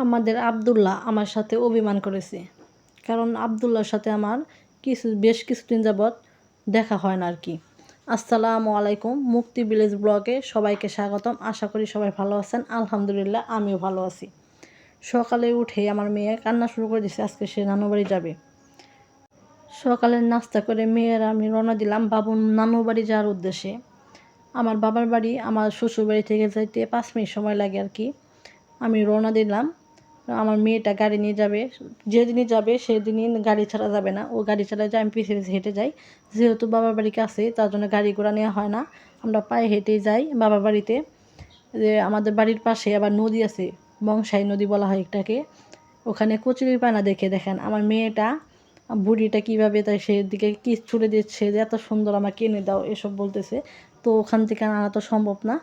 আমাদের আব্দুল্লাহ আমার সাথে অভিমান করেছে। কারণ আব্দুল্লাহর সাথে আমার বেশ কিছুদিন যাবৎ দেখা হয় না আর কি। আসসালামু আলাইকুম, মুক্তি ভিলেজ ব্লগে সবাইকে স্বাগতম। আশা করি সবাই ভালো আছেন। আলহামদুলিল্লাহ আমিও ভালো আছি। সকালে উঠে আমার মেয়ে কান্না শুরু করে দিয়েছে, আজকে সে নানু বাড়ি যাবে। সকালের নাস্তা করে মেয়ের আমি রওনা দিলাম বাবুর নানু বাড়ি যাওয়ার উদ্দেশ্যে। আমার বাবার বাড়ি আমার শ্বশুর বাড়ি থেকে যাইতে 5 মিনিট সময় লাগে আর কি। আমি রওনা দিলাম। আমার মেয়েটা গাড়ি নিয়ে যাবে, যেদিনই যাবে সেদিনই গাড়ি ছাড়া যাবে না। ও গাড়ি ছাড়া যায়, আমি পিছিয়ে পিছিয়ে হেঁটে যাই। যেহেতু বাবার বাড়ি কাছে, তার জন্য গাড়ি ঘোড়া নেওয়া হয় না, আমরা পায়ে হেঁটেই যাই বাবার বাড়িতে। যে আমাদের বাড়ির পাশে আবার নদী আছে, বংশাই নদী বলা হয় এটাকে। ওখানে কচুরিপানা দেখে দেখেন আমার মেয়েটা বুড়িটা কীভাবে তাই সেদিকে কি ছুড়ে দিচ্ছে যে এত সুন্দর আমাকে এনে দাও এসব বলতেছে। তো ওখান থেকে আনা তো সম্ভব না।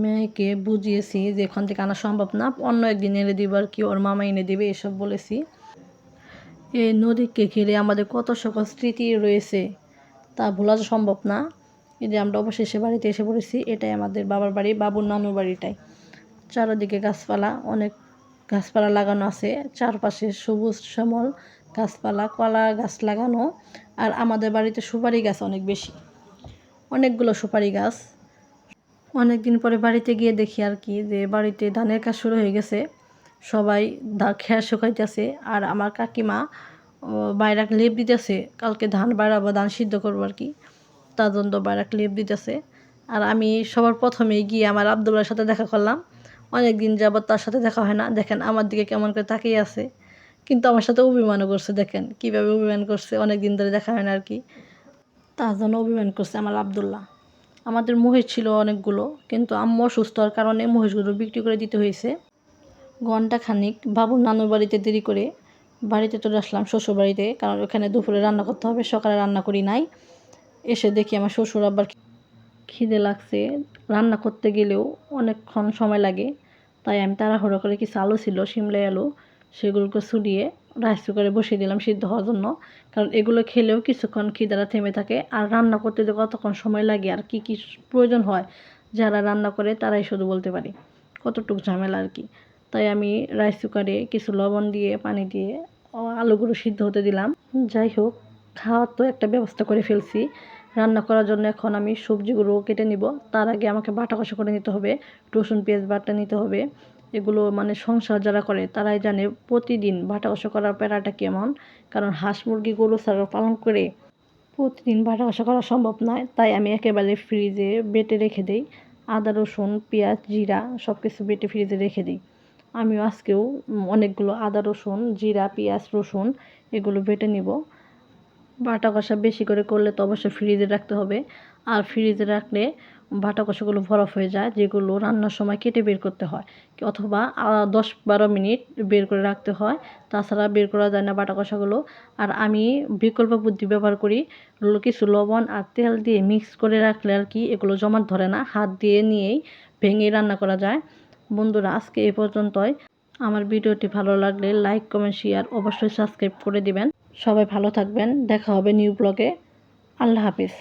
মেয়েকে বুঝিয়েছি যে এখান থেকে আনা সম্ভব না, অন্য একদিন এনে দিব আর কি, ওর মামা এনে দেবে এসব বলেছি। এই নদীকে ঘিরে আমাদের কত সকল স্মৃতি রয়েছে, তা ভোলা সম্ভব না। এই যে আমরা অবশেষে বাড়িতে এসে পড়েছি, এটাই আমাদের বাবার বাড়ি, বাবুর নানুর বাড়িটাই। চারদিকে গাছপালা, অনেক গাছপালা লাগানো আছে, চারপাশে সবুজ শ্যামল গাছপালা, কলা গাছ লাগানো। আর আমাদের বাড়িতে সুপারি গাছ অনেক বেশি, অনেকগুলো সুপারি গাছ। অনেক দিন পরে বাড়িতে গিয়ে দেখি আর কি যে বাড়িতে ধানের কাজ শুরু হয়ে গেছে, সবাই খের শুকাইতেছে। আর আমার কাকিমা বাইরাক লেপ দিতেছে, কালকে ধান বাড়াবো, ধান সিদ্ধ করবো আর কি, তার জন্য বাইরাক লেপ দিতেছে। আর আমি সবার প্রথমে গিয়ে আমার আব্দুল্লাহর সাথে দেখা করলাম। অনেক দিন যাবত তার সাথে দেখা হয় না, দেখেন আমার দিকে কেমন করে তাকিয়ে আছে, কিন্তু আমার সাথে অভিমানও করছে। দেখেন কীভাবে অভিমান করছে, অনেক দিন ধরে দেখা হয় না আর কি, তার জন্য অভিমান করছে আমার আব্দুল্লাহ। আমাদের মহিষ ছিল অনেকগুলো, কিন্তু আম্মু অসুস্থ হওয়ার কারণে মহিষগুলো বিক্রি করে দিতে হয়েছে। ঘন্টা খানিক বাবুর নানুর বাড়িতে দেরি করে বাড়িতে চলে আসলাম, শ্বশুর বাড়িতে, কারণ ওখানে দুপুরে রান্না করতে হবে, সকালে রান্না করি নাই। এসে দেখি আমার শ্বশুর আব্বার খিদে লাগছে, রান্না করতে গেলেও অনেকক্ষণ সময় লাগে। তাই আমি তাড়াহুড়ো করে কিছু আলু ছিল, সিমলাই আলু, সেগুলোকে ছুলিয়ে রাইস কুকারে বসিয়ে দিলাম সিদ্ধ হওয়ার জন্য। কারণ এগুলো খেলেও কিছুক্ষণ খিদাটা থেমে থাকে। আর রান্না করতে যে কতক্ষণ সময় লাগে আর কি কি প্রয়োজন হয়, যারা রান্না করে তারাই শুধু বলতে পারে কতটুকু ঝামেলা আর কি। তাই আমি রাইস কুকারে কিছু লবণ দিয়ে পানি দিয়ে আলুগুলো সিদ্ধ হতে দিলাম। যাই হোক, খাওয়ার তো একটা ব্যবস্থা করে ফেলছি। রান্না করার জন্য এখন আমি সবজিগুলো কেটে নিব। তার আগে আমাকে বাটা কষা করে নিতে হবে, রসুন পেঁয়াজ বাটা নিতে হবে। এগুলো মানে সংসার যারা করে তারাই জানে প্রতিদিন বাটা কষা করার প্যারাটা কেমন। কারণ হাঁস মুরগি গরু ছাগল পালন করে প্রতিদিন বাটা কষা করা সম্ভব নয়। তাই আমি একেবারে ফ্রিজে বেটে রেখে দিই, আদা রসুন পেঁয়াজ জিরা সব কিছু বেটে ফ্রিজে রেখে দিই। আমিও আজকেও অনেকগুলো আদা রসুন জিরা পেঁয়াজ রসুন এগুলো বেটে নিব। বাটা কষা বেশি করে করলে তো অবশ্যই ফ্রিজে রাখতে হবে। আর ফ্রিজে রাখলে বাটা কষাগুলো বরফ হয়ে যায়, যেগুলো রান্নার সময় কেটে বের করতে হয়, অথবা 10-12 মিনিট বের করে রাখতে হয়, তাছাড়া বের করা যায় না বাটা কষাগুলো। আর আমি বিকল্প বুদ্ধি ব্যবহার করি, কিছু লবণ আর তেল দিয়ে মিক্স করে রাখলে আর কি এগুলো জমাট ধরে না, হাত দিয়ে নিয়েই ভেঙে রান্না করা যায়। বন্ধুরা, আজকে এ পর্যন্তই। আমার ভিডিওটি ভালো লাগলে লাইক কমেন্ট শেয়ার অবশ্যই সাবস্ক্রাইব করে দিবেন। সবাই ভালো থাকবেন, দেখা হবে নিউ ব্লগে। আল্লাহ হাফিজ।